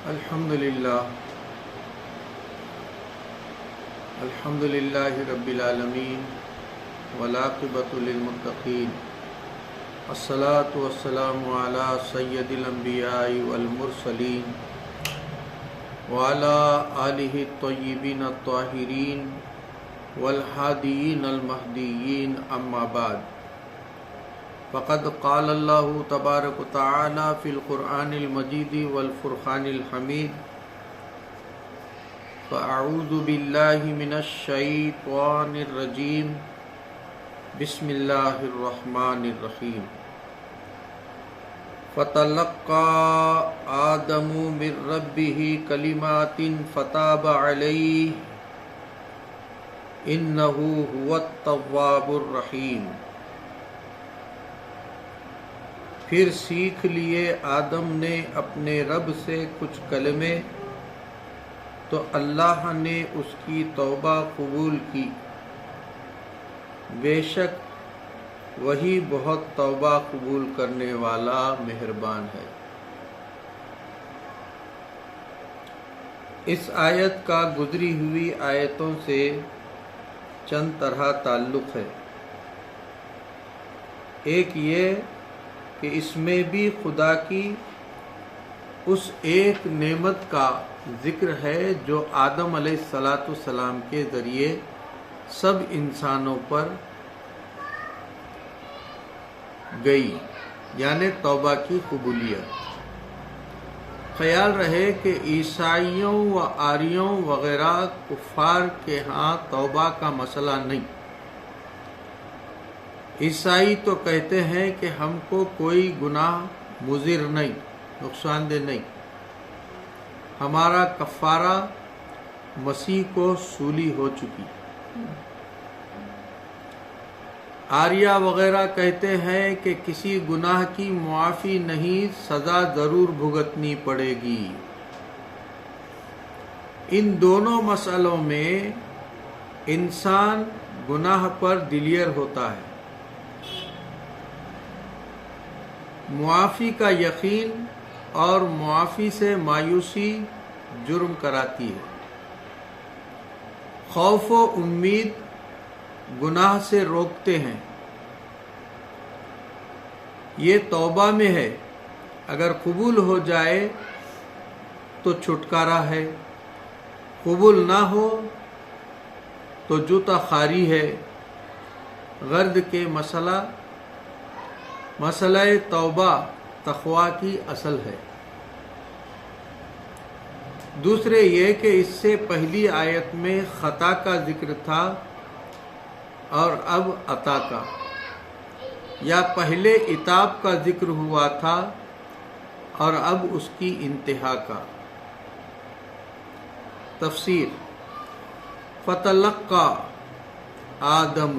الحمد للہ رب العالمین والعاقبۃ للمتقین الصلاۃ والسلام علی سید الانبیاء والمرسلین وعلی آلہ الطیبین الطاہرین والہادیین المہدیین اما بعد فقد قال اللہ تبارک وتعالی فی القرآن المجید والفرقان الحمید فاعوذ باللہ من الشیطان الرجیم بسم اللہ الرحمن الرحیم فتلقى آدم من ربہ کلمات فتاب علیہ انہ هو التواب الرحیم۔ پھر سیکھ لیے آدم نے اپنے رب سے کچھ کلمے تو اللہ نے اس کی توبہ قبول کی، بے شک وہی بہت توبہ قبول کرنے والا مہربان ہے۔ اس آیت کا گزری ہوئی آیتوں سے چند طرح تعلق ہے۔ ایک یہ کہ اس میں بھی خدا کی اس ایک نعمت کا ذکر ہے جو آدم علیہ السلام کے ذریعے سب انسانوں پر گئی، یعنی توبہ کی قبولیت۔ خیال رہے کہ عیسائیوں و آریوں وغیرہ کفار کے ہاں توبہ کا مسئلہ نہیں۔ عیسائی تو کہتے ہیں کہ ہم کو کوئی گناہ مضر نہیں، نقصان دہ نہیں، ہمارا کفارہ مسیح کو سولی ہو چکی۔ آریہ وغیرہ کہتے ہیں کہ کسی گناہ کی معافی نہیں، سزا ضرور بھگتنی پڑے گی۔ ان دونوں مسئلوں میں انسان گناہ پر دلیر ہوتا ہے۔ معافی کا یقین اور معافی سے مایوسی جرم کراتی ہے۔ خوف و امید گناہ سے روکتے ہیں۔ یہ توبہ میں ہے، اگر قبول ہو جائے تو چھٹکارا ہے، قبول نہ ہو تو جوتا خاری ہے۔ غرض کے مسئلہ توبہ تقویٰ کی اصل ہے۔ دوسرے یہ کہ اس سے پہلی آیت میں خطا کا ذکر تھا اور اب عطا کا، یا پہلے عتاب کا ذکر ہوا تھا اور اب اس کی انتہا کا۔ تفسیر: فتلقى آدم،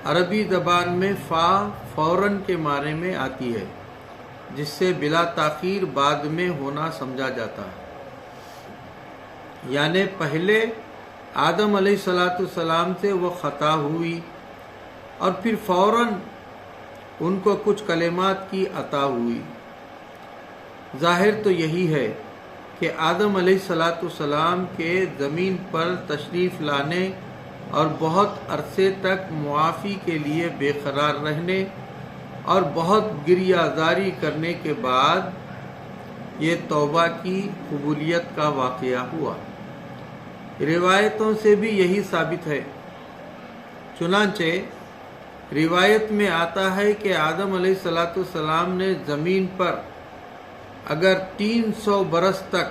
عربی زبان میں فا فوراً کے معنی میں آتی ہے، جس سے بلا تاخیر بعد میں ہونا سمجھا جاتا ہے۔ یعنی پہلے آدم علیہ السلام سے وہ خطا ہوئی اور پھر فوراً ان کو کچھ کلمات کی عطا ہوئی۔ ظاہر تو یہی ہے کہ آدم علیہ السلام کے زمین پر تشریف لانے اور بہت عرصے تک معافی کے لیے بے قرار رہنے اور بہت گریہ زاری کرنے کے بعد یہ توبہ کی قبولیت کا واقعہ ہوا۔ روایتوں سے بھی یہی ثابت ہے۔ چنانچہ روایت میں آتا ہے کہ آدم علیہ السلام نے زمین پر اگر 300 برس تک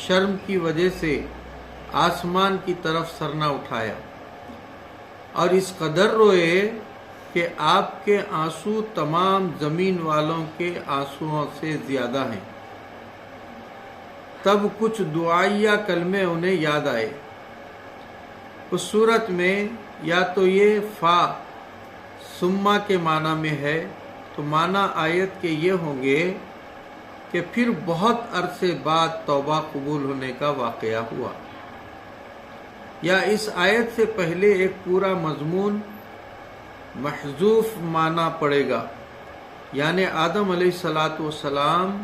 شرم کی وجہ سے آسمان کی طرف سر نہ اٹھایا اور اس قدر روئے کہ آپ کے آنسو تمام زمین والوں کے آنسوؤں سے زیادہ ہیں، تب کچھ دعائیہ کلمے انہیں یاد آئے۔ اس صورت میں یا تو یہ فا ثم کے معنی میں ہے تو معنی آیت کے یہ ہوں گے کہ پھر بہت عرصے بعد توبہ قبول ہونے کا واقعہ ہوا، یا اس آیت سے پہلے ایک پورا مضمون محذوف مانا پڑے گا، یعنی آدم علیہ السلام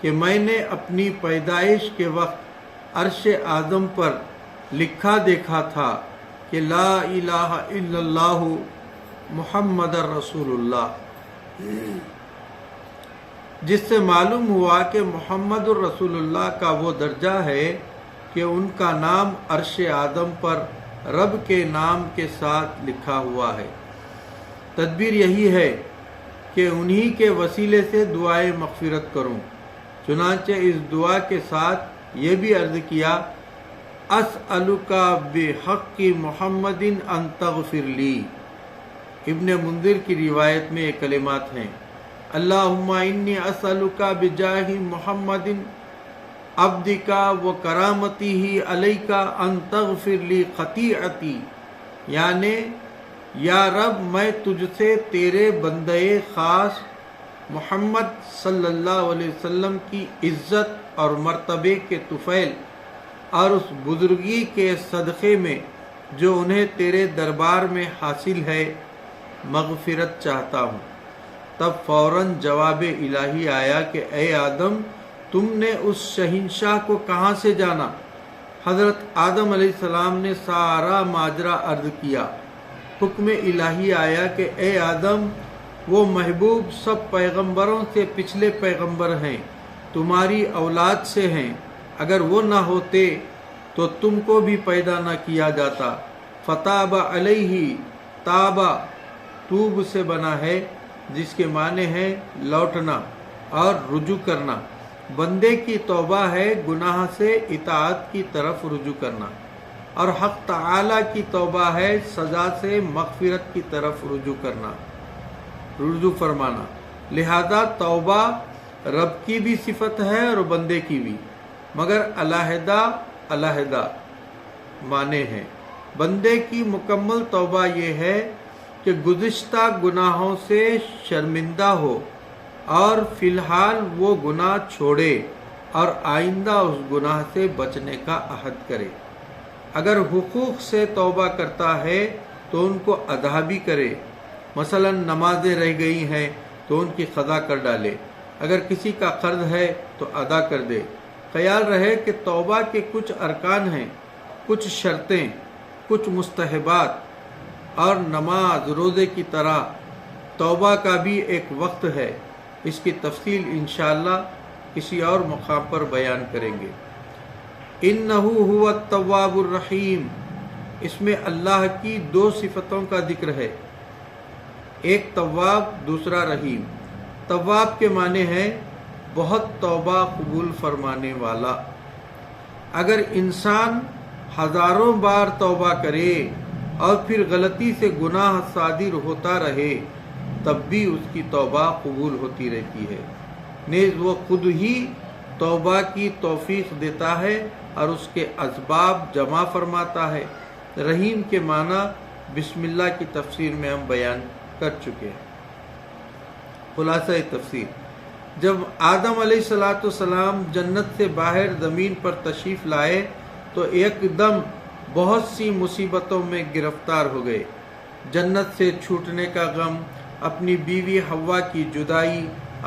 کہ میں نے اپنی پیدائش کے وقت عرش اعظم پر لکھا دیکھا تھا کہ لا الہ الا اللہ محمد رسول اللہ، جس سے معلوم ہوا کہ محمد الرسول اللہ کا وہ درجہ ہے کہ ان کا نام عرش اعظم پر رب کے نام کے ساتھ لکھا ہوا ہے۔ تدبیر یہی ہے کہ انہی کے وسیلے سے دعائے مغفرت کروں۔ چنانچہ اس دعا کے ساتھ یہ بھی عرض کیا اسألک بحق محمد ان تغفر لی۔ ابن منذر کی روایت میں یہ کلمات ہیں، اللہم انی اسألک بجاہ محمد عبدک و کرامتہ علیک ان تغفر لی خطیئتی، یعنی یا رب میں تجھ سے تیرے بندے خاص محمد صلی اللہ علیہ وسلم کی عزت اور مرتبے کے طفیل اور اس بزرگی کے صدقے میں جو انہیں تیرے دربار میں حاصل ہے مغفرت چاہتا ہوں۔ تب فوراً جواب الہی آیا کہ اے آدم، تم نے اس شہنشاہ کو کہاں سے جانا؟ حضرت آدم علیہ السلام نے سارا ماجرا عرض کیا۔ حکم الہی آیا کہ اے آدم، وہ محبوب سب پیغمبروں سے پچھلے پیغمبر ہیں، تمہاری اولاد سے ہیں، اگر وہ نہ ہوتے تو تم کو بھی پیدا نہ کیا جاتا۔ فتاب علیہ، تابا توب سے بنا ہے جس کے معنی ہے لوٹنا اور رجوع کرنا۔ بندے کی توبہ ہے گناہ سے اطاعت کی طرف رجوع کرنا، اور حق تعالی کی توبہ ہے سزا سے مغفرت کی طرف رجوع کرنا، رجوع فرمانا۔ لہذا توبہ رب کی بھی صفت ہے اور بندے کی بھی، مگر علیحدہ علیحدہ معنی ہیں۔ بندے کی مکمل توبہ یہ ہے کہ گزشتہ گناہوں سے شرمندہ ہو اور فی الحال وہ گناہ چھوڑے اور آئندہ اس گناہ سے بچنے کا عہد کرے۔ اگر حقوق سے توبہ کرتا ہے تو ان کو ادا بھی کرے، مثلا نمازیں رہ گئی ہیں تو ان کی قضا کر ڈالے، اگر کسی کا قرض ہے تو ادا کر دے۔ خیال رہے کہ توبہ کے کچھ ارکان ہیں، کچھ شرطیں، کچھ مستحبات، اور نماز روزے کی طرح توبہ کا بھی ایک وقت ہے۔ اس کی تفصیل انشاءاللہ کسی اور مقام پر بیان کریں گے۔ انہ هو التواب الرحیم، اس میں اللہ کی دو صفتوں کا ذکر ہے، ایک تواب دوسرا رحیم۔ تواب کے معنی ہے بہت توبہ قبول فرمانے والا۔ اگر انسان ہزاروں بار توبہ کرے اور پھر غلطی سے گناہ صادر ہوتا رہے تب بھی اس کی توبہ قبول ہوتی رہتی ہے۔ نیز وہ خود ہی توبہ کی توفیق دیتا ہے اور اس کے اسباب جمع فرماتا ہے۔ رحیم کے معنی بسم اللہ کی تفسیر میں ہم بیان کر چکے ہیں۔ خلاصہ تفسیر، جب آدم علیہ السلام جنت سے باہر زمین پر تشریف لائے تو ایک دم بہت سی مصیبتوں میں گرفتار ہو گئے۔ جنت سے چھوٹنے کا غم، اپنی بیوی حوا کی جدائی،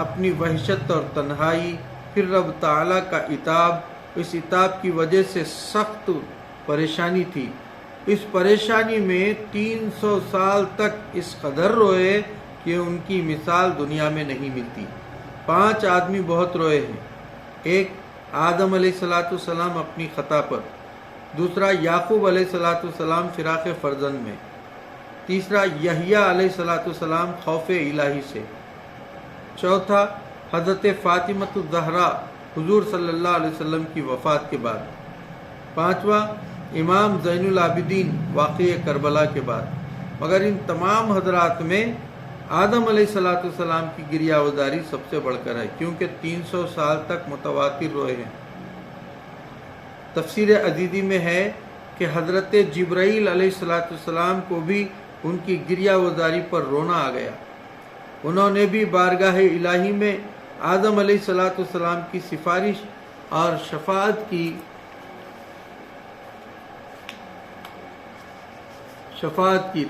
اپنی وحشت اور تنہائی، پھر رب تعالیٰ کا عتاب۔ اس عتاب کی وجہ سے سخت پریشانی تھی۔ اس پریشانی میں 300 سال تک اس قدر روئے کہ ان کی مثال دنیا میں نہیں ملتی۔ 5 آدمی بہت روئے ہیں۔ ایک آدم علیہ السلام اپنی خطا پر، دوسرا یعقوب علیہ السلام فراق فرزند میں، تیسرا یحییٰ علیہ السلام خوف الہی سے، چوتھا حضرت فاطمۃ الزہرا حضور صلی اللہ علیہ وسلم کی وفات کے بعد، پانچواں امام زین العابدین واقعہ کربلا کے بعد۔ مگر ان تمام حضرات میں آدم علیہ السلام کی گریہ وزاری سب سے بڑھ کر ہے، کیونکہ 300 سال تک متواتر روئے ہیں۔ تفسیر عزیزی میں ہے کہ حضرت جبرائیل علیہ السلام کو بھی ان کی گریہ وزاری پر رونا آ گیا۔ انہوں نے بھی بارگاہ الہی میں آدم علیہ السلام کی سفارش اور شفاعت کی،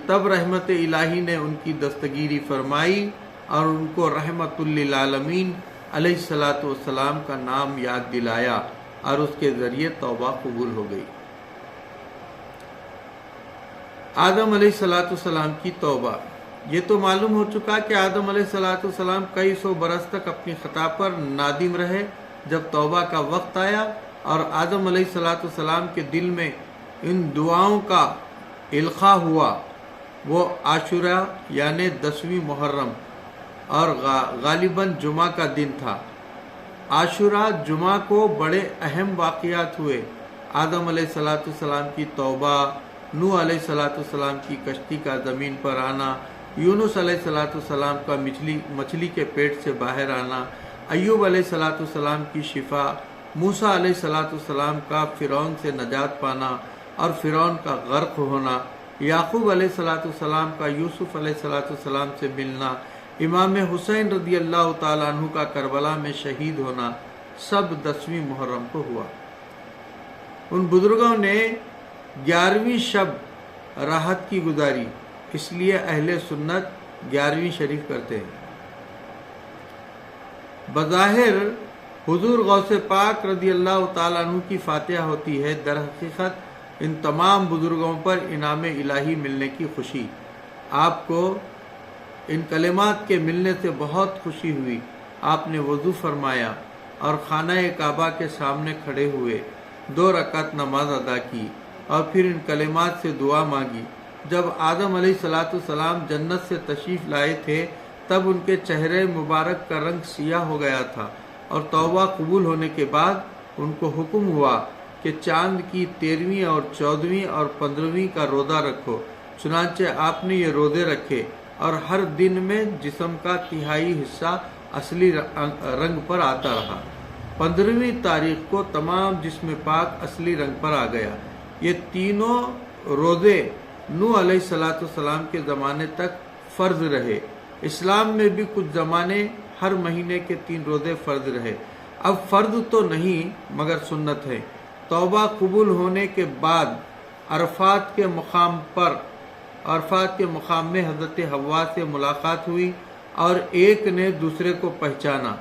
تب رحمت الہی نے ان کی دستگیری فرمائی اور ان کو رحمت للعالمین علیہ الصلاۃ والسلام کا نام یاد دلایا اور اس کے ذریعے توبہ قبول ہو گئی۔ آدم علیہ الصلاۃ والسلام کی توبہ۔ یہ تو معلوم ہو چکا کہ آدم علیہ الصلاۃ والسلام کئی سو برس تک اپنی خطا پر نادم رہے۔ جب توبہ کا وقت آیا اور آدم علیہ الصلاۃ والسلام کے دل میں ان دعاؤں کا القاء ہوا، وہ عاشوراء یعنی 10ویں محرم اور غالباً جمعہ کا دن تھا۔ عاشوراء جمعہ کو بڑے اہم واقعات ہوئے۔ آدم علیہ الصلاۃ والسلام کی توبہ، نوح علیہ الصلاۃ والسلام کی کشتی کا زمین پر آنا، یونس علیہ الصلاۃ والسلام کا مچھلی کے پیٹ سے باہر آنا، ایوب علیہ الصلاۃ والسلام کی شفا، موسیٰ علیہ الصلاۃ والسلام کا فرعون سے نجات پانا اور فرعون کا غرق ہونا، یعقوب علیہ الصلاۃ والسلام کا یوسف علیہ الصلاۃ والسلام سے ملنا، امام حسین رضی اللہ تعالیٰ عنہ کا کربلا میں شہید ہونا، سب 10ویں محرم کو ہوا۔ ان بزرگوں نے 11ویں شب راحت کی گزاری، اس لیے اہل سنت 11ویں شریف کرتے ہیں۔ بظاہر حضور غوث پاک رضی اللہ تعالیٰ عنہ کی فاتحہ ہوتی ہے، در حقیقت ان تمام بزرگوں پر انعام الہی ملنے کی خوشی۔ آپ کو ان کلمات کے ملنے سے بہت خوشی ہوئی۔ آپ نے وضو فرمایا اور خانہ کعبہ کے سامنے کھڑے ہوئے، 2 رکعت نماز ادا کی اور پھر ان کلمات سے دعا مانگی۔ جب آدم علیہ الصلاۃ والسلام جنت سے تشریف لائے تھے تب ان کے چہرے مبارک کا رنگ سیاہ ہو گیا تھا، اور توبہ قبول ہونے کے بعد ان کو حکم ہوا کہ چاند کی 13ویں اور 14ویں اور 15ویں کا روزہ رکھو۔ چنانچہ آپ نے یہ روزے رکھے اور ہر دن میں جسم کا 1/3 حصہ اصلی رنگ پر آتا رہا۔ 15ویں تاریخ کو تمام جسم پاک اصلی رنگ پر آ گیا۔ یہ تینوں روزے نوح علیہ الصلاۃ والسلام کے زمانے تک فرض رہے۔ اسلام میں بھی کچھ زمانے ہر مہینے کے 3 روزے فرض رہے۔ اب فرض تو نہیں مگر سنت ہے۔ توبہ قبول ہونے کے بعد عرفات کے مقام میں حضرت حوا سے ملاقات ہوئی اور ایک نے دوسرے کو پہچانا،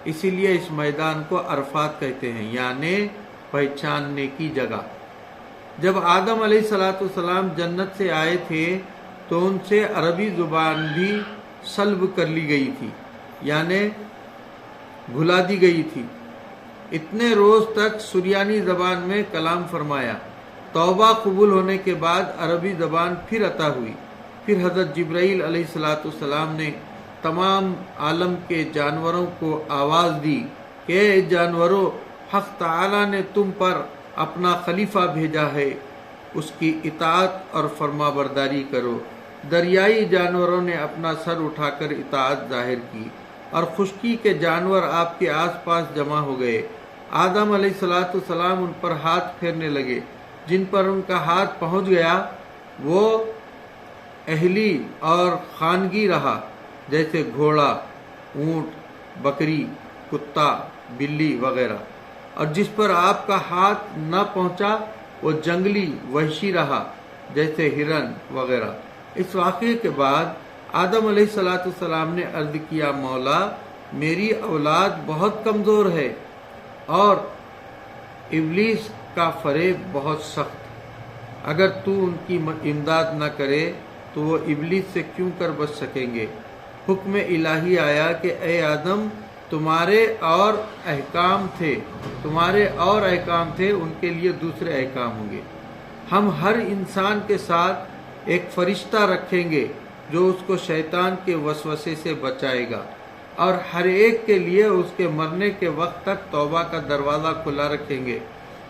اسی لیے اس میدان کو عرفات کہتے ہیں، یعنی پہچاننے کی جگہ۔ جب آدم علیہ الصلاۃ والسلام جنت سے آئے تھے تو ان سے عربی زبان بھی سلب کر لی گئی تھی، یعنی بھلا دی گئی تھی۔ اتنے روز تک سریانی زبان میں کلام فرمایا۔ توبہ قبول ہونے کے بعد عربی زبان پھر عطا ہوئی۔ پھر حضرت جبرائیل علیہ الصلاۃ والسلام نے تمام عالم کے جانوروں کو آواز دی کہ اے جانوروں، حق تعالی نے تم پر اپنا خلیفہ بھیجا ہے، اس کی اطاعت اور فرما برداری کرو۔ دریائی جانوروں نے اپنا سر اٹھا کر اطاعت ظاہر کی اور خشکی کے جانور آپ کے آس پاس جمع ہو گئے۔ آدم علیہ الصلاۃ والسلام ان پر ہاتھ پھیرنے لگے۔ جن پر ان کا ہاتھ پہنچ گیا وہ اہلی اور خانگی رہا، جیسے گھوڑا، اونٹ، بکری، کتا، بلی وغیرہ، اور جس پر آپ کا ہاتھ نہ پہنچا وہ جنگلی وحشی رہا، جیسے ہرن وغیرہ۔ اس واقعے کے بعد آدم علیہ الصلاۃ والسلام نے عرض کیا، مولا میری اولاد بہت کمزور ہے اور ابلیس کا فریب بہت سخت، اگر تو ان کی امداد نہ کرے تو وہ ابلیس سے کیوں کر بچ سکیں گے؟ حکم الہی آیا کہ اے آدم، تمہارے اور احکام تھے، ان کے لیے دوسرے احکام ہوں گے۔ ہم ہر انسان کے ساتھ ایک فرشتہ رکھیں گے جو اس کو شیطان کے وسوسے سے بچائے گا، اور ہر ایک کے لیے اس کے مرنے کے وقت تک توبہ کا دروازہ کھلا رکھیں گے۔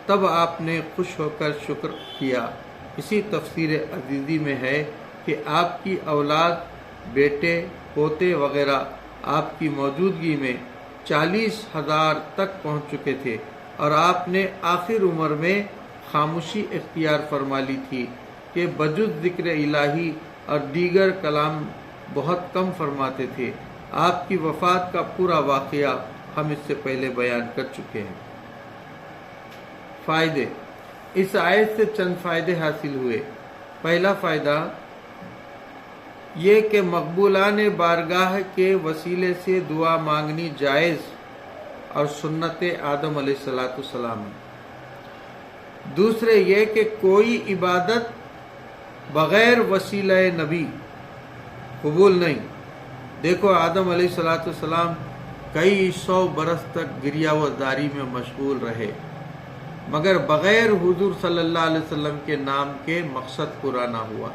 تب آپ نے خوش ہو کر شکر کیا۔ اسی تفسیر عزیزی میں ہے کہ آپ کی اولاد، بیٹے، پوتے وغیرہ آپ کی موجودگی میں 40,000 تک پہنچ چکے تھے، اور آپ نے آخر عمر میں خاموشی اختیار فرما لی تھی کہ بجز ذکر الہی اور دیگر کلام بہت کم فرماتے تھے۔ آپ کی وفات کا پورا واقعہ ہم اس سے پہلے بیان کر چکے ہیں۔ فائدے۔ اس آیت سے چند فائدے حاصل ہوئے۔ پہلا فائدہ یہ کہ مقبولان بارگاہ کے وسیلے سے دعا مانگنی جائز اور سنت آدم علیہ السلام ہے۔ دوسرے یہ کہ کوئی عبادت بغیر وسیلہ نبی قبول نہیں۔ دیکھو آدم علیہ السلام کئی 100 برس تک گریہ وزاری میں مشغول رہے، مگر بغیر حضور صلی اللہ علیہ وسلم کے نام کے مقصد پورا نہ ہوا۔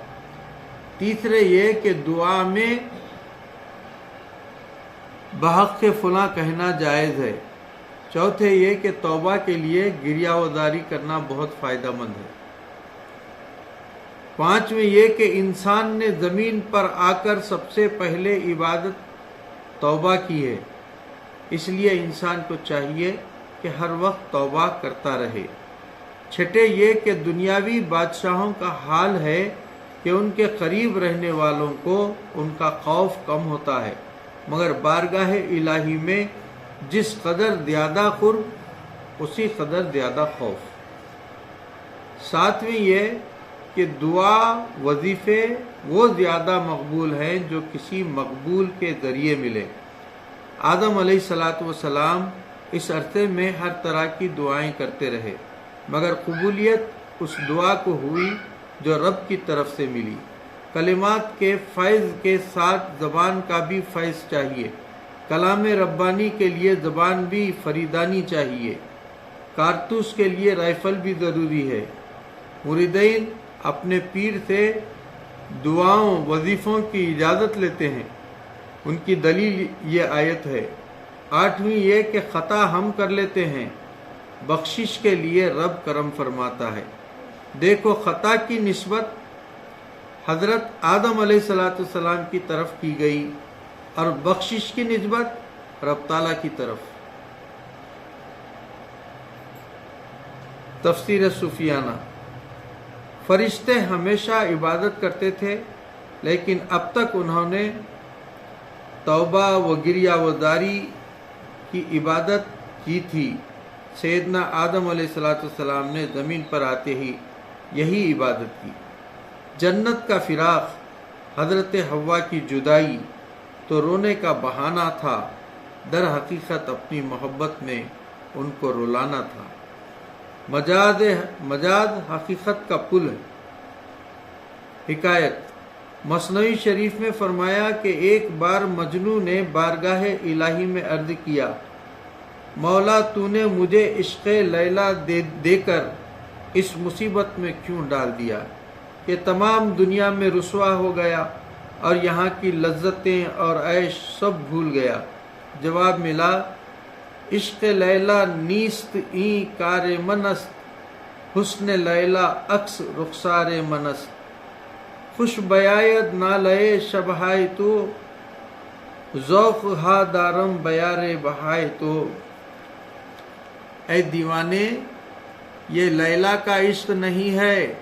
تیسرے یہ کہ دعا میں بحق فلاں کہنا جائز ہے۔ چوتھے یہ کہ توبہ کے لیے گریہ وزاری کرنا بہت فائدہ مند ہے۔ پانچویں یہ کہ انسان نے زمین پر آ کر سب سے پہلے عبادت توبہ کی ہے، اس لیے انسان کو چاہیے کہ ہر وقت توبہ کرتا رہے۔ چھٹے یہ کہ دنیاوی بادشاہوں کا حال ہے کہ ان کے قریب رہنے والوں کو ان کا خوف کم ہوتا ہے، مگر بارگاہ الہی میں جس قدر زیادہ قرب اسی قدر زیادہ خوف۔ ساتویں یہ کہ دعا وظیفے وہ زیادہ مقبول ہیں جو کسی مقبول کے ذریعے ملے۔ آدم علیہ السلام اس عرصے میں ہر طرح کی دعائیں کرتے رہے، مگر قبولیت اس دعا کو ہوئی جو رب کی طرف سے ملی۔ کلمات کے فیض کے ساتھ زبان کا بھی فیض چاہیے۔ کلام ربانی کے لیے زبان بھی فریدانی چاہیے۔ کارتوس کے لیے رائفل بھی ضروری ہے۔ مریدین اپنے پیر سے دعاؤں وظیفوں کی اجازت لیتے ہیں، ان کی دلیل یہ آیت ہے۔ آٹھویں یہ کہ خطا ہم کر لیتے ہیں، بخشش کے لیے رب کرم فرماتا ہے۔ دیکھو خطا کی نسبت حضرت آدم علیہ السلام کی طرف کی گئی اور بخشش کی نسبت رب تعالیٰ کی طرف۔ تفسیر صوفیانہ۔ فرشتے ہمیشہ عبادت کرتے تھے، لیکن اب تک انہوں نے توبہ و گریہ وزاری کی عبادت کی تھی۔ سیدنا آدم علیہ السلام نے زمین پر آتے ہی یہی عبادت کی۔ جنت کا فراق، حضرت حوا کی جدائی تو رونے کا بہانہ تھا، در حقیقت اپنی محبت میں ان کو رلانا تھا۔ مجاز حقیقت کا پل ہے۔ حکایت، مثنوی شریف میں فرمایا کہ ایک بار مجنوں نے بارگاہ الہی میں عرض کیا، مولا تو نے مجھے عشق لیلا دے کر اس مصیبت میں کیوں ڈال دیا کہ تمام دنیا میں رسوا ہو گیا اور یہاں کی لذتیں اور عیش سب بھول گیا۔ جواب ملا، عشق لیلا نیست این کار منست، حسن لیلا عکس رخسار منست، خوش بیاید نالے شبہائے تو، ذوق ہا دارم بیار بہائے تو۔ اے دیوانے، یہ لیلا کا عشق نہیں ہے،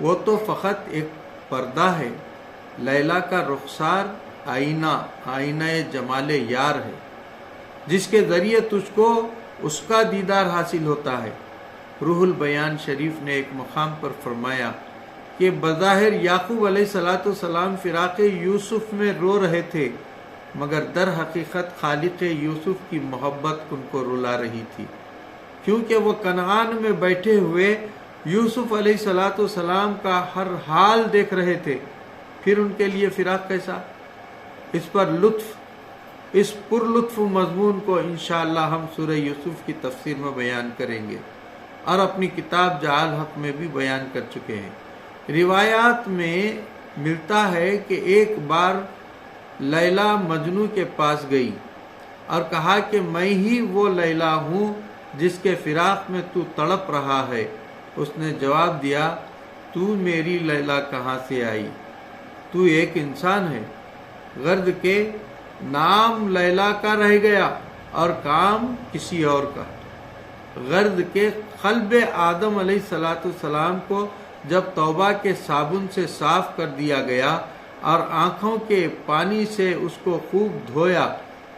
وہ تو فقط ایک پردہ ہے۔ لیلا کا رخسار آئینہ جمال یار ہے، جس کے ذریعے تجھ کو اس کا دیدار حاصل ہوتا ہے۔ روح البیان شریف نے ایک مقام پر فرمایا کہ بظاہر یعقوب علیہ السلام فراق یوسف میں رو رہے تھے، مگر در حقیقت خالق یوسف کی محبت ان کو رلا رہی تھی، کیونکہ وہ کنعان میں بیٹھے ہوئے یوسف علیہ السلام کا ہر حال دیکھ رہے تھے۔ پھر ان کے لیے فراق کیسا؟ اس پر لطف مضمون کو انشاءاللہ ہم سورہ یوسف کی تفسیر میں بیان کریں گے اور اپنی کتاب جعل حق میں بھی بیان کر چکے ہیں۔ روایات میں ملتا ہے کہ ایک بار لیلا مجنوں کے پاس گئی اور کہا کہ میں ہی وہ لیلا ہوں جس کے فراق میں تو تڑپ رہا ہے۔ اس نے جواب دیا، تو میری لیلا کہاں سے آئی؟ تو ایک انسان ہے، غرض کے نام لیلا کا رہ گیا اور کام کسی اور کا۔ غرض کے قلب آدم علیہ السلام کو جب توبہ کے صابن سے صاف کر دیا گیا اور آنکھوں کے پانی سے اس کو خوب دھویا،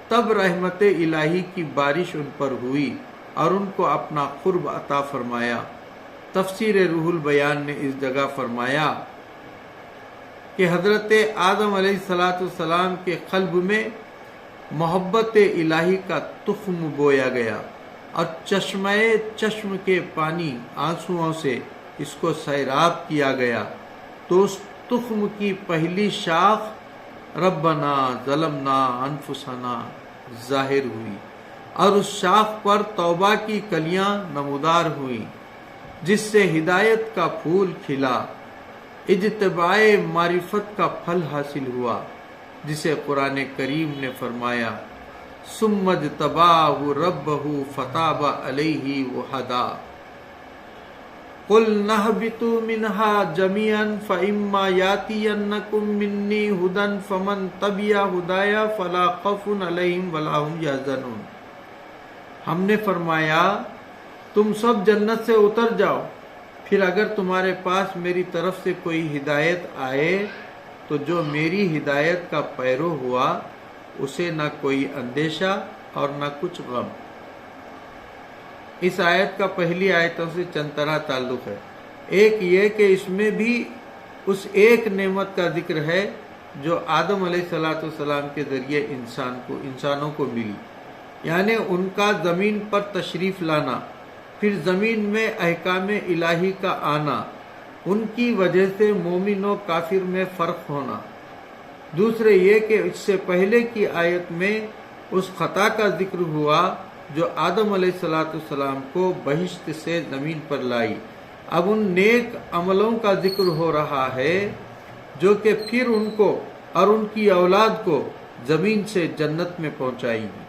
تب رحمت الہی کی بارش ان پر ہوئی اور ان کو اپنا قرب عطا فرمایا۔ تفسیر روح البیان نے اس جگہ فرمایا کہ حضرت آدم علیہ السلام کے قلب میں محبت الہی کا تخم بویا گیا اور چشم کے پانی آنسوؤں سے اس کو سیراب کیا گیا، تو اس تخم کی پہلی شاخ ربنا ظلمنا انفسنا ظاہر ہوئی، اور اس شاخ پر توبہ کی کلیاں نمودار ہوئیں، جس سے ہدایت کا پھول کھلا، اجتباع معرفت کا پھل حاصل ہوا، جسے قرآن کریم نے فرمایا ثم اجتباہ ربہ فتاب علیہ وہدی قُلْنَا اهْبِطُوا مِنْهَا جَمِيعًا فَإِمَّا يَأْتِيَنَّكُم مِّنِّي هُدًى فَمَن تَبِعَ هُدَايَ فَلَا خَوْفٌ عَلَيْهِمْ وَلَا هُمْ يَحْزَنُونَ۔ ہم نے فرمایا تم سب جنت سے اتر جاؤ، پھر اگر تمہارے پاس میری طرف سے کوئی ہدایت آئے تو جو میری ہدایت کا پیرو ہوا اسے نہ کوئی اندیشہ اور نہ کچھ غم۔ اس آیت کا پہلی آیتوں سے چند طرح تعلق ہے۔ ایک یہ کہ اس میں بھی اس ایک نعمت کا ذکر ہے جو آدم علیہ السلام کے ذریعے انسانوں کو ملی، یعنی ان کا زمین پر تشریف لانا، پھر زمین میں احکام الہی کا آنا، ان کی وجہ سے مومن و کافر میں فرق ہونا۔ دوسرے یہ کہ اس سے پہلے کی آیت میں اس خطا کا ذکر ہوا جو آدم علیہ السلام کو بہشت سے زمین پر لائی۔ اب ان نیک عملوں کا ذکر ہو رہا ہے جو کہ پھر ان کو اور ان کی اولاد کو زمین سے جنت میں پہنچائیں گی۔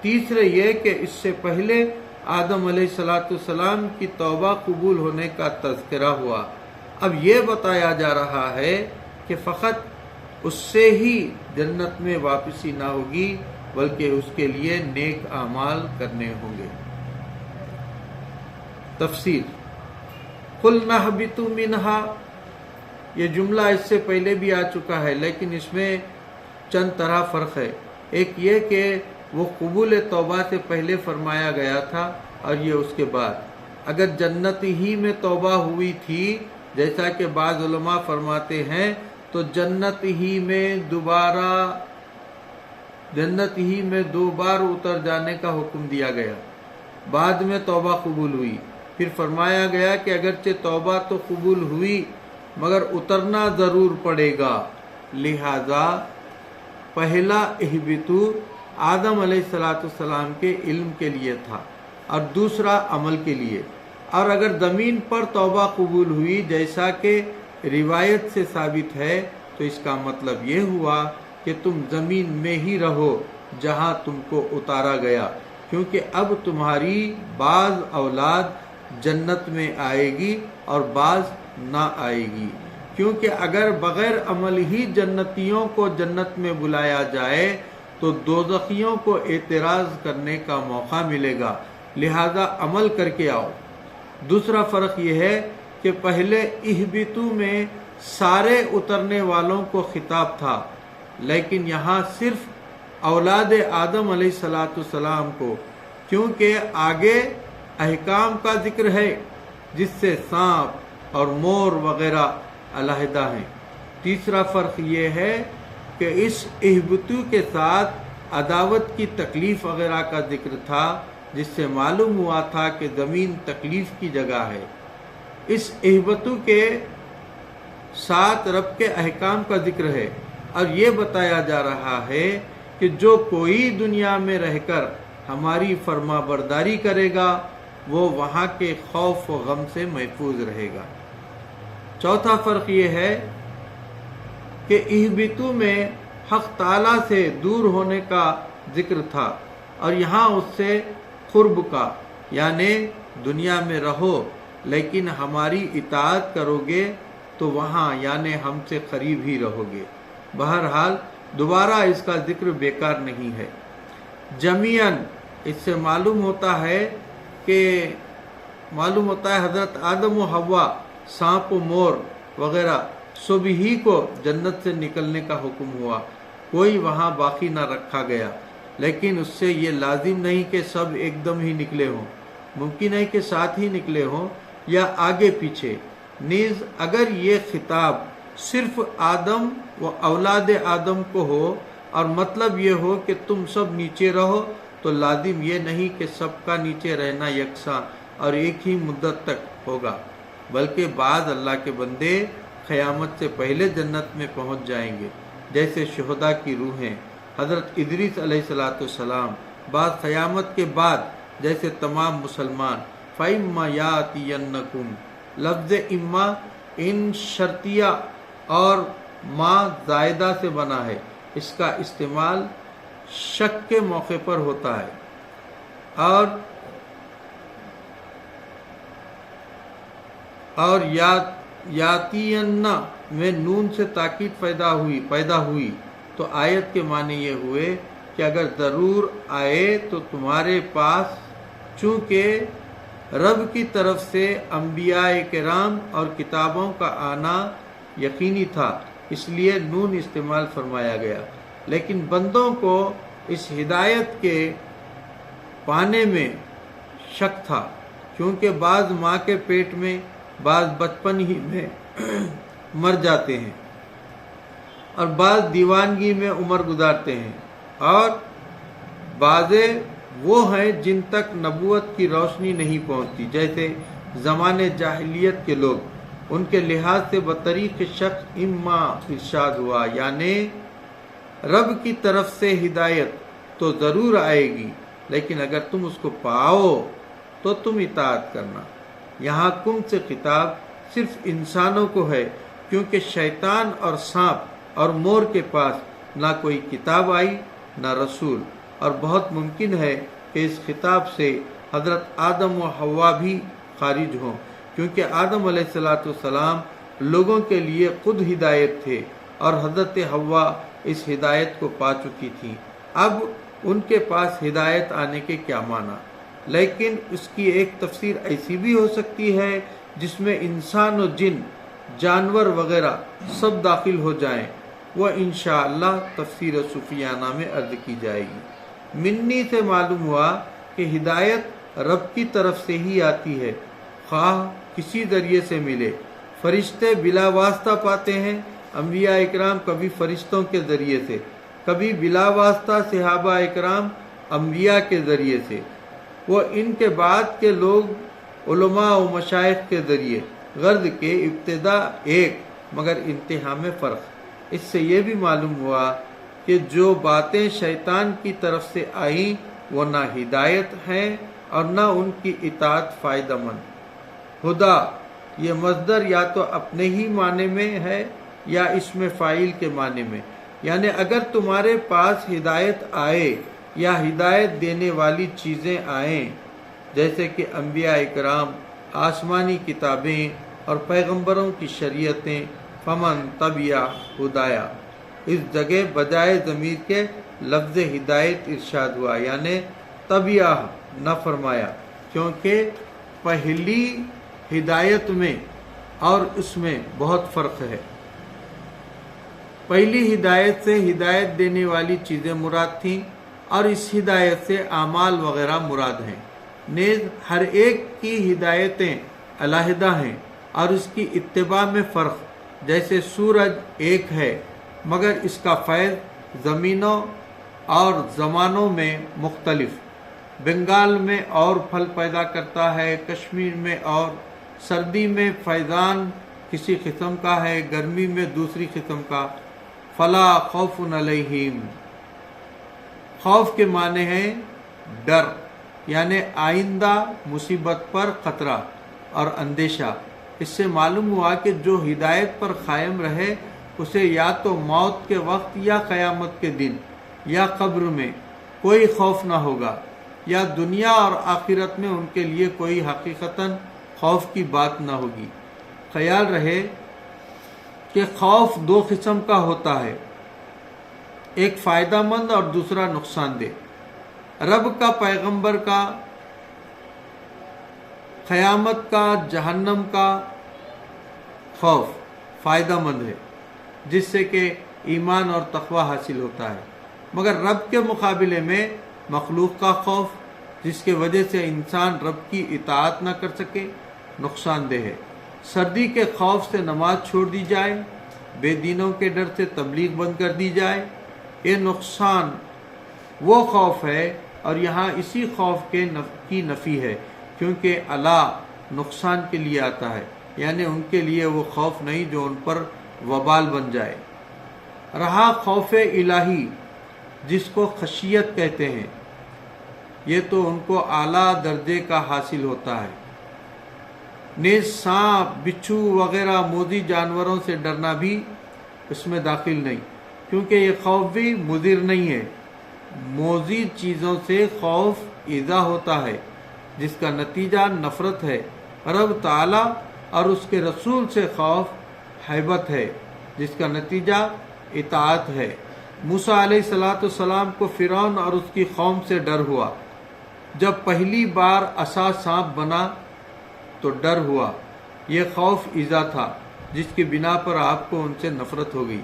تیسرے یہ کہ اس سے پہلے آدم علیہ السلام کی توبہ قبول ہونے کا تذکرہ ہوا۔ اب یہ بتایا جا رہا ہے کہ فقط اس سے ہی جنت میں واپسی نہ ہوگی بلکہ اس کے لیے نیک اعمال کرنے ہوں گے۔ تفسیر قُلْنَا اهْبِطُوا مِنْهَا، یہ جملہ اس سے پہلے بھی آ چکا ہے لیکن اس میں چند طرح فرق ہے۔ ایک یہ کہ وہ قبول توبہ سے پہلے فرمایا گیا تھا اور یہ اس کے بعد۔ اگر جنت ہی میں توبہ ہوئی تھی جیسا کہ بعض علماء فرماتے ہیں تو جنت ہی میں دو بار اتر جانے کا حکم دیا گیا، بعد میں توبہ قبول ہوئی، پھر فرمایا گیا کہ اگرچہ توبہ تو قبول ہوئی مگر اترنا ضرور پڑے گا، لہذا پہلا اہبتو آدم علیہ السلام کے علم کے لیے تھا اور دوسرا عمل کے لیے۔ اور اگر زمین پر توبہ قبول ہوئی جیسا کہ روایت سے ثابت ہے تو اس کا مطلب یہ ہوا کہ تم زمین میں ہی رہو جہاں تم کو اتارا گیا، کیونکہ اب تمہاری بعض اولاد جنت میں آئے گی اور بعض نہ آئے گی، کیونکہ اگر بغیر عمل ہی جنتیوں کو جنت میں بلایا جائے تو دوزخیوں کو اعتراض کرنے کا موقع ملے گا، لہذا عمل کر کے آؤ۔ دوسرا فرق یہ ہے کہ پہلے اہبتو میں سارے اترنے والوں کو خطاب تھا، لیکن یہاں صرف اولاد آدم علیہ السلام کو، کیونکہ آگے احکام کا ذکر ہے جس سے سانپ اور مور وغیرہ علیحدہ ہیں۔ تیسرا فرق یہ ہے کہ اس اہبتو کے ساتھ عداوت کی تکلیف وغیرہ کا ذکر تھا، جس سے معلوم ہوا تھا کہ زمین تکلیف کی جگہ ہے۔ اس اہبتو کے ساتھ رب کے احکام کا ذکر ہے اور یہ بتایا جا رہا ہے کہ جو کوئی دنیا میں رہ کر ہماری فرما برداری کرے گا وہ وہاں کے خوف و غم سے محفوظ رہے گا۔ چوتھا فرق یہ ہے کہ اہبتو میں حق تعالیٰ سے دور ہونے کا ذکر تھا اور یہاں اس سے قرب کا، یعنی دنیا میں رہو لیکن ہماری اطاعت کرو گے تو وہاں یعنی ہم سے قریب ہی رہو گے۔ بہرحال دوبارہ اس کا ذکر بیکار نہیں ہے۔ جمیعاً اس سے معلوم ہوتا ہے حضرت آدم و حوا، سانپ و مور وغیرہ سب ہی کو جنت سے نکلنے کا حکم ہوا، کوئی وہاں باقی نہ رکھا گیا، لیکن اس سے یہ لازم نہیں کہ سب ایک دم ہی نکلے ہوں، ممکن ہے کہ ساتھ ہی نکلے ہوں یا آگے پیچھے۔ نیز اگر یہ خطاب صرف آدم و اولاد آدم کو ہو اور مطلب یہ ہو کہ تم سب نیچے رہو، تو لازم یہ نہیں کہ سب کا نیچے رہنا یکساں اور ایک ہی مدت تک ہوگا، بلکہ بعض اللہ کے بندے قیامت سے پہلے جنت میں پہنچ جائیں گے، جیسے شہداء کی روحیں، حضرت ادریس علیہ السلام، بعض قیامت کے بعد جیسے تمام مسلمان۔ فَإِمَّا يَأْتِيَنَّكُمْ، لفظ اما ان شرطیہ اور ما زائدہ سے بنا ہے، اس کا استعمال شک کے موقع پر ہوتا ہے، اور یاتین میں نون سے تاکید پیدا ہوئی تو آیت کے معنی یہ ہوئے کہ اگر ضرور آئے تو تمہارے پاس، چونکہ رب کی طرف سے انبیاء کرام اور کتابوں کا آنا یقینی تھا، اس لیے نون استعمال فرمایا گیا، لیکن بندوں کو اس ہدایت کے پانے میں شک تھا، کیونکہ بعض ماں کے پیٹ میں، بعض بچپن ہی میں مر جاتے ہیں، اور بعض دیوانگی میں عمر گزارتے ہیں، اور بعض وہ ہیں جن تک نبوت کی روشنی نہیں پہنچتی، جیسے زمانے جاہلیت کے لوگ۔ ان کے لحاظ سے بطریق شخص اما ارشاد ہوا، یعنی رب کی طرف سے ہدایت تو ضرور آئے گی، لیکن اگر تم اس کو پاؤ تو تم اطاعت کرنا۔ یہاں کم سے خطاب صرف انسانوں کو ہے، کیونکہ شیطان اور سانپ اور مور کے پاس نہ کوئی کتاب آئی نہ رسول، اور بہت ممکن ہے کہ اس خطاب سے حضرت آدم و حوا بھی خارج ہوں، کیونکہ آدم علیہ السلام لوگوں کے لیے خود ہدایت تھے، اور حضرت حوا اس ہدایت کو پا چکی تھی۔ اب ان کے پاس ہدایت آنے کے کیا معنی؟ لیکن اس کی ایک تفسیر ایسی بھی ہو سکتی ہے جس میں انسان و جن، جانور وغیرہ سب داخل ہو جائیں، وہ انشاءاللہ تفسیر صوفیانہ میں عرض کی جائے گی۔ منی سے معلوم ہوا کہ ہدایت رب کی طرف سے ہی آتی ہے، خواہ کسی ذریعے سے ملے۔ فرشتے بلا واسطہ پاتے ہیں، انبیاء اکرام کبھی فرشتوں کے ذریعے سے، کبھی بلا واسطہ صحابہ اکرام انبیاء کے ذریعے سے، وہ ان کے بعد کے لوگ علماء و مشائخ کے ذریعے، غرض کے ابتدا ایک مگر انتہا میں فرق۔ اس سے یہ بھی معلوم ہوا کہ جو باتیں شیطان کی طرف سے آئیں وہ نہ ہدایت ہیں اور نہ ان کی اطاعت فائدہ مند۔ ہدا یہ مصدر یا تو اپنے ہی معنی میں ہے یا اس میں فاعل کے معنی میں، یعنی اگر تمہارے پاس ہدایت آئے یا ہدایت دینے والی چیزیں آئیں، جیسے کہ انبیاء اکرام، آسمانی کتابیں اور پیغمبروں کی شریعتیں، فمن تبع ہدایا، اس جگہ بجائے ضمیر کے لفظ ہدایت ارشاد ہوا، یعنی تبع نہ فرمایا، کیونکہ پہلی ہدایت میں اور اس میں بہت فرق ہے۔ پہلی ہدایت سے ہدایت دینے والی چیزیں مراد تھیں، اور اس ہدایت سے اعمال وغیرہ مراد ہیں۔ نیز ہر ایک کی ہدایتیں علیحدہ ہیں اور اس کی اتباع میں فرق، جیسے سورج ایک ہے مگر اس کا فیض زمینوں اور زمانوں میں مختلف، بنگال میں اور پھل پیدا کرتا ہے، کشمیر میں اور، سردی میں فیضان کسی قسم کا ہے، گرمی میں دوسری قسم کا۔ فلا خوف علیہم، خوف کے معنی ہیں ڈر، یعنی آئندہ مصیبت پر خطرہ اور اندیشہ۔ اس سے معلوم ہوا کہ جو ہدایت پر قائم رہے اسے یا تو موت کے وقت یا قیامت کے دن یا قبر میں کوئی خوف نہ ہوگا، یا دنیا اور آخرت میں ان کے لیے کوئی حقیقتاً خوف کی بات نہ ہوگی۔ خیال رہے کہ خوف دو قسم کا ہوتا ہے، ایک فائدہ مند اور دوسرا نقصان دہ۔ رب کا، پیغمبر کا، قیامت کا، جہنم کا خوف فائدہ مند ہے، جس سے کہ ایمان اور تقوی حاصل ہوتا ہے، مگر رب کے مقابلے میں مخلوق کا خوف، جس کی وجہ سے انسان رب کی اطاعت نہ کر سکے، نقصان دہ ہے۔ سردی کے خوف سے نماز چھوڑ دی جائے، بے دینوں کے ڈر سے تبلیغ بند کر دی جائے، یہ نقصان وہ خوف ہے، اور یہاں اسی خوف کی نفی ہے، کیونکہ الا نقصان کے لیے آتا ہے، یعنی ان کے لیے وہ خوف نہیں جو ان پر وبال بن جائے۔ رہا خوف الہی جس کو خشیت کہتے ہیں، یہ تو ان کو اعلیٰ درجے کا حاصل ہوتا ہے۔ نیز سانپ، بچھو وغیرہ موذی جانوروں سے ڈرنا بھی اس میں داخل نہیں، کیونکہ یہ خوف بھی مضر نہیں ہے۔ موذی چیزوں سے خوف ایذا ہوتا ہے، جس کا نتیجہ نفرت ہے۔ رب تعالی اور اس کے رسول سے خوف ہیبت ہے، جس کا نتیجہ اطاعت ہے۔ موسیٰ علیہ السلام کو فرعون اور اس کی قوم سے ڈر ہوا۔ جب پہلی بار عصا سانپ بنا تو ڈر ہوا، یہ خوف ایذا تھا، جس کی بنا پر آپ کو ان سے نفرت ہو گئی۔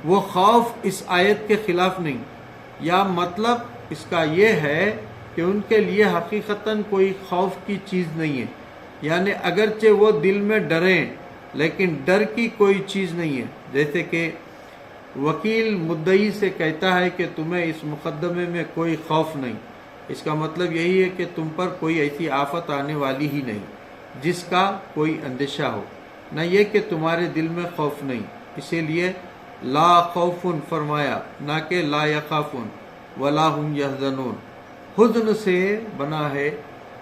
وہ خوف اس آیت کے خلاف نہیں، یا مطلب اس کا یہ ہے کہ ان کے لیے حقیقتاً کوئی خوف کی چیز نہیں ہے، یعنی اگرچہ وہ دل میں ڈریں لیکن ڈر کی کوئی چیز نہیں ہے۔ جیسے کہ وکیل مدعی سے کہتا ہے کہ تمہیں اس مقدمے میں کوئی خوف نہیں، اس کا مطلب یہی ہے کہ تم پر کوئی ایسی آفت آنے والی ہی نہیں جس کا کوئی اندیشہ ہو، نہ یہ کہ تمہارے دل میں خوف نہیں۔ اسی لیے لا خوف فرمایا، نہ کہ لا یخافون ولا هم یحزنون۔ حزن سے بنا ہے،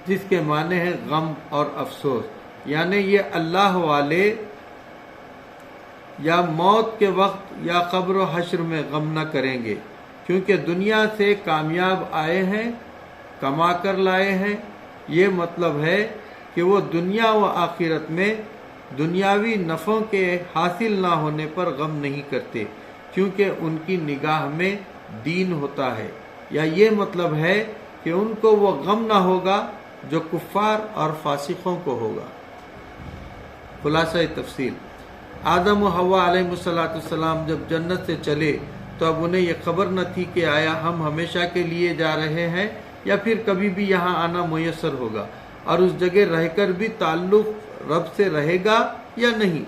جس کے معنی ہے غم اور افسوس، یعنی یہ اللہ والے یا موت کے وقت یا قبر و حشر میں غم نہ کریں گے، کیونکہ دنیا سے کامیاب آئے ہیں، کما کر لائے ہیں۔ یہ مطلب ہے کہ وہ دنیا و آخرت میں دنیاوی نفعوں کے حاصل نہ ہونے پر غم نہیں کرتے، کیونکہ ان کی نگاہ میں دین ہوتا ہے۔ یا یہ مطلب ہے کہ ان کو وہ غم نہ ہوگا جو کفار اور فاسقوں کو ہوگا۔ خلاصہ تفصیل: آدم و حوا علیہ السلام جب جنت سے چلے تو اب انہیں یہ خبر نہ تھی کہ آیا ہم ہمیشہ کے لیے جا رہے ہیں یا پھر کبھی بھی یہاں آنا میسر ہوگا، اور اس جگہ رہ کر بھی تعلق رب سے رہے گا یا نہیں۔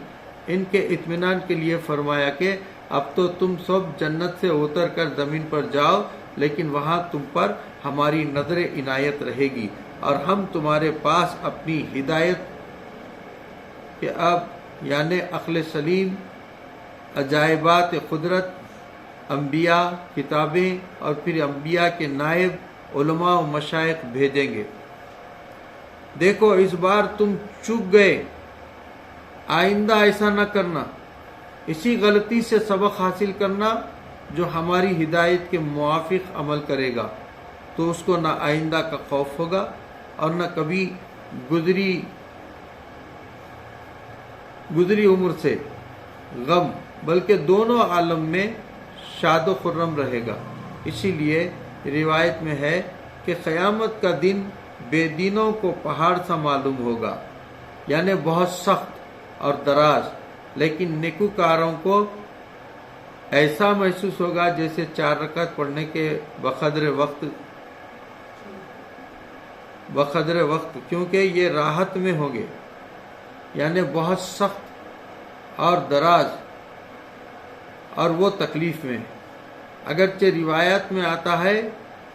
ان کے اطمینان کے لیے فرمایا کہ اب تو تم سب جنت سے اتر کر زمین پر جاؤ، لیکن وہاں تم پر ہماری نظر عنایت رہے گی، اور ہم تمہارے پاس اپنی ہدایت کے اب یعنی عقل سلیم، عجائبات قدرت، انبیاء، کتابیں، اور پھر انبیاء کے نائب علماء و مشائخ بھیجیں گے۔ دیکھو اس بار تم چوک گئے، آئندہ ایسا نہ کرنا۔ اسی غلطی سے سبق حاصل کرنا، جو ہماری ہدایت کے موافق عمل کرے گا تو اس کو نہ آئندہ کا خوف ہوگا اور نہ کبھی گزری عمر سے غم، بلکہ دونوں عالم میں شاد و خرم رہے گا۔ اسی لیے روایت میں ہے کہ قیامت کا دن بے دینوں کو پہاڑ سا معلوم ہوگا، یعنی بہت سخت اور دراز، لیکن نیکوکاروں کو ایسا محسوس ہوگا جیسے 4 رکعت پڑھنے کے بقدر وقت، کیونکہ یہ راحت میں ہوں گے، یعنی بہت سخت اور دراز، اور وہ تکلیف میں۔ اگرچہ روایت میں آتا ہے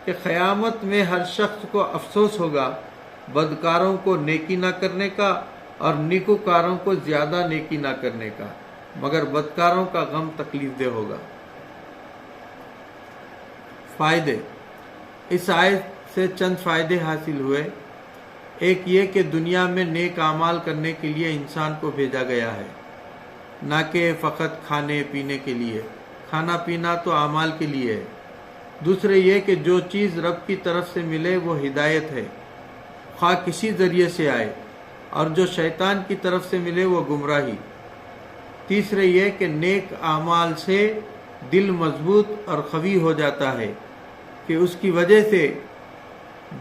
کہ قیامت میں ہر شخص کو افسوس ہوگا، بدکاروں کو نیکی نہ کرنے کا اور نیکوکاروں کو زیادہ نیکی نہ کرنے کا، مگر بدکاروں کا غم تکلیف دہ ہوگا۔ فائدے: اس آیت سے چند فائدے حاصل ہوئے۔ ایک یہ کہ دنیا میں نیک اعمال کرنے کے لیے انسان کو بھیجا گیا ہے، نہ کہ فقط کھانے پینے کے لیے۔ کھانا پینا تو اعمال کے لیے ہے۔ دوسرے یہ کہ جو چیز رب کی طرف سے ملے وہ ہدایت ہے، خواہ کسی ذریعے سے آئے، اور جو شیطان کی طرف سے ملے وہ گمراہی۔ تیسرے یہ کہ نیک اعمال سے دل مضبوط اور قوی ہو جاتا ہے کہ اس کی وجہ سے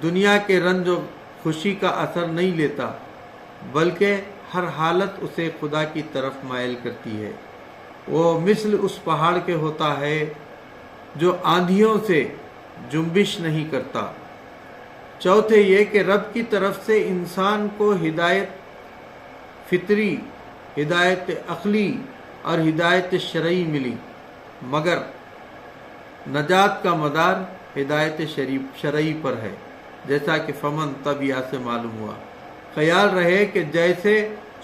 دنیا کے رنج و خوشی کا اثر نہیں لیتا، بلکہ ہر حالت اسے خدا کی طرف مائل کرتی ہے۔ وہ مثل اس پہاڑ کے ہوتا ہے جو آندھیوں سے جنبش نہیں کرتا۔ چوتھے یہ کہ رب کی طرف سے انسان کو ہدایت فطری، ہدایت عقلی اور ہدایت شرعی ملی، مگر نجات کا مدار ہدایت شرعی پر ہے، جیسا کہ فمن طبیعہ سے معلوم ہوا۔ خیال رہے کہ جیسے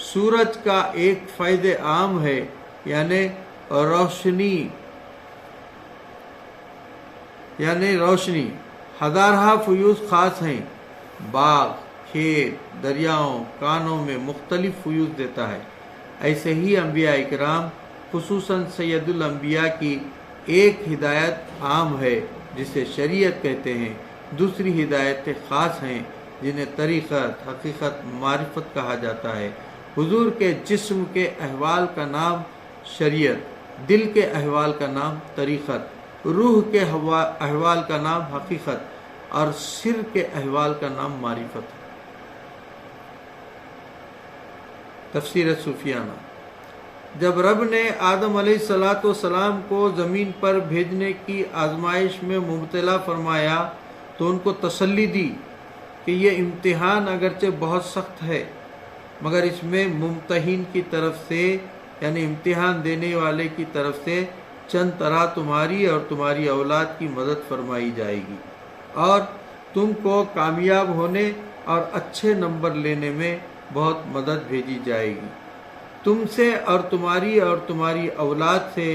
سورج کا ایک فیض عام ہے، یعنی روشنی، ہزارہا فیوز خاص ہیں، باغ، کھیت، دریاؤں، کانوں میں مختلف فیوز دیتا ہے، ایسے ہی انبیاء اکرام خصوصاً سید الانبیاء کی ایک ہدایت عام ہے جسے شریعت کہتے ہیں، دوسری ہدایتیں خاص ہیں جنہیں طریقت، حقیقت، معرفت کہا جاتا ہے۔ حضور کے جسم کے احوال کا نام شریعت، دل کے احوال کا نام طریقت، روح کے احوال کا نام حقیقت اور سر کے احوال کا نام معرفت ہے۔ تفسیر صوفیانہ۔ جب رب نے آدم علیہ السلام کو زمین پر بھیجنے کی آزمائش میں مبتلا فرمایا تو ان کو تسلی دی کہ یہ امتحان اگرچہ بہت سخت ہے، مگر اس میں ممتحن کی طرف سے، یعنی امتحان دینے والے کی طرف سے چند طرح تمہاری اور تمہاری اولاد کی مدد فرمائی جائے گی، اور تم کو کامیاب ہونے اور اچھے نمبر لینے میں بہت مدد بھیجی جائے گی۔ تم سے اور تمہاری اولاد سے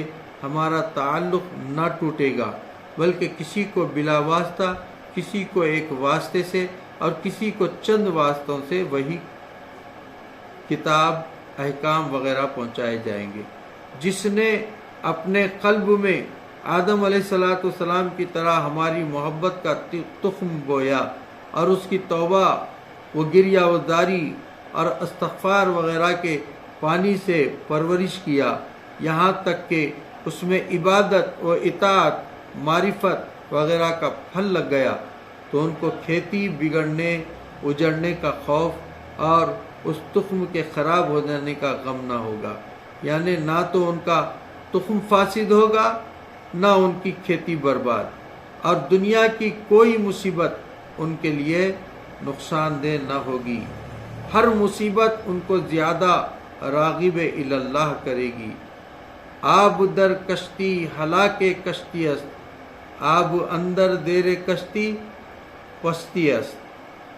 ہمارا تعلق نہ ٹوٹے گا، بلکہ کسی کو بلا واسطہ، کسی کو ایک واسطے سے اور کسی کو چند واسطوں سے وہی کتاب، احکام وغیرہ پہنچائے جائیں گے۔ جس نے اپنے قلب میں آدم علیہ السلام کی طرح ہماری محبت کا تخم بویا اور اس کی توبہ و گریہ وزاری اور استغفار وغیرہ کے پانی سے پرورش کیا، یہاں تک کہ اس میں عبادت و اطاعت، معرفت وغیرہ کا پھل لگ گیا، تو ان کو کھیتی بگڑنے، اجڑنے کا خوف اور اس تخم کے خراب ہو جانے کا غم نہ ہوگا، یعنی نہ تو ان کا تخم فاسد ہوگا، نہ ان کی کھیتی برباد، اور دنیا کی کوئی مصیبت ان کے لیے نقصان دہ نہ ہوگی۔ ہر مصیبت ان کو زیادہ راغب اللہ کرے گی۔ آب در کشتی ہلاک کشتی است، آب اندر دیر کشتی پستی است،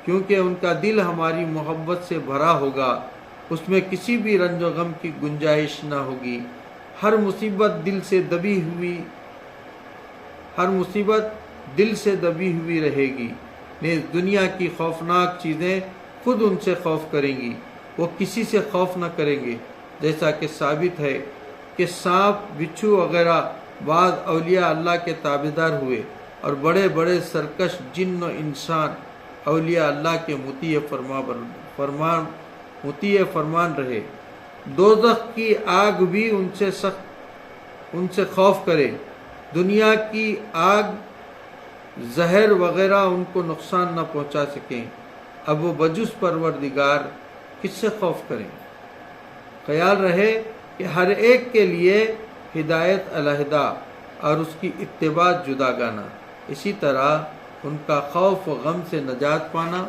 کیونکہ ان کا دل ہماری محبت سے بھرا ہوگا، اس میں کسی بھی رنج و غم کی گنجائش نہ ہوگی۔ ہر مصیبت دل سے دبی ہوئی رہے گی، نیز دنیا کی خوفناک چیزیں خود ان سے خوف کریں گی، وہ کسی سے خوف نہ کریں گے، جیسا کہ ثابت ہے کہ سانپ، بچھو وغیرہ بعض اولیاء اللہ کے تابعدار ہوئے، اور بڑے بڑے سرکش جن و انسان اولیاء اللہ کے مطیع فرمان رہے۔ دوزخ کی آگ بھی ان سے خوف کرے، دنیا کی آگ، زہر وغیرہ ان کو نقصان نہ پہنچا سکیں، اب وہ بجز پروردگار کس سے خوف کریں؟ خیال رہے کہ ہر ایک کے لیے ہدایت علیحدہ اور اس کی اتباع جداگانہ، اسی طرح ان کا خوف و غم سے نجات پانا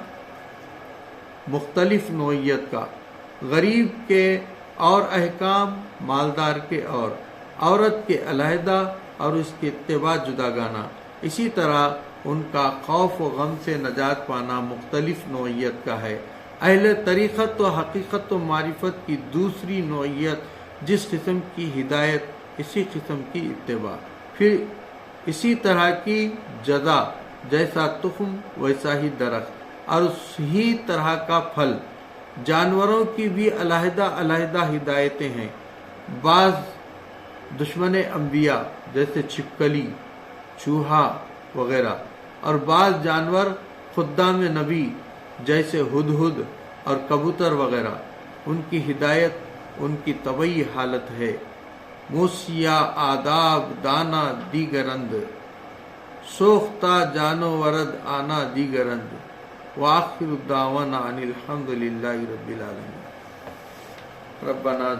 مختلف نوعیت کا، غریب کے اور احکام، مالدار کے اور، عورت کے علیحدہ اور اس کی اتباع جداگانہ، اسی طرح ان کا خوف و غم سے نجات پانا مختلف نوعیت کا ہے۔ اہل طریقت و حقیقت و معرفت کی دوسری نوعیت جس قسم کی ہدایت اسی قسم کی اتباع، پھر اسی طرح کی جزا، جیسا تخم ویسا ہی درخت اور اسی طرح کا پھل۔ جانوروں کی بھی علیحدہ علیحدہ ہدایتیں ہیں، بعض دشمن انبیاء جیسے چھپکلی، چوہا وغیرہ، اور بعض جانور خدام نبی جیسے ہدہد اور کبوتر وغیرہ، ان کی ہدایت ان کی طبعی حالت ہے۔ موسیا آداب دانا دیگرند، سوختہ جانو ورد آنا دیگرند، وآخر دعوانا ان الحمد للہ رب العالمین۔ ربنا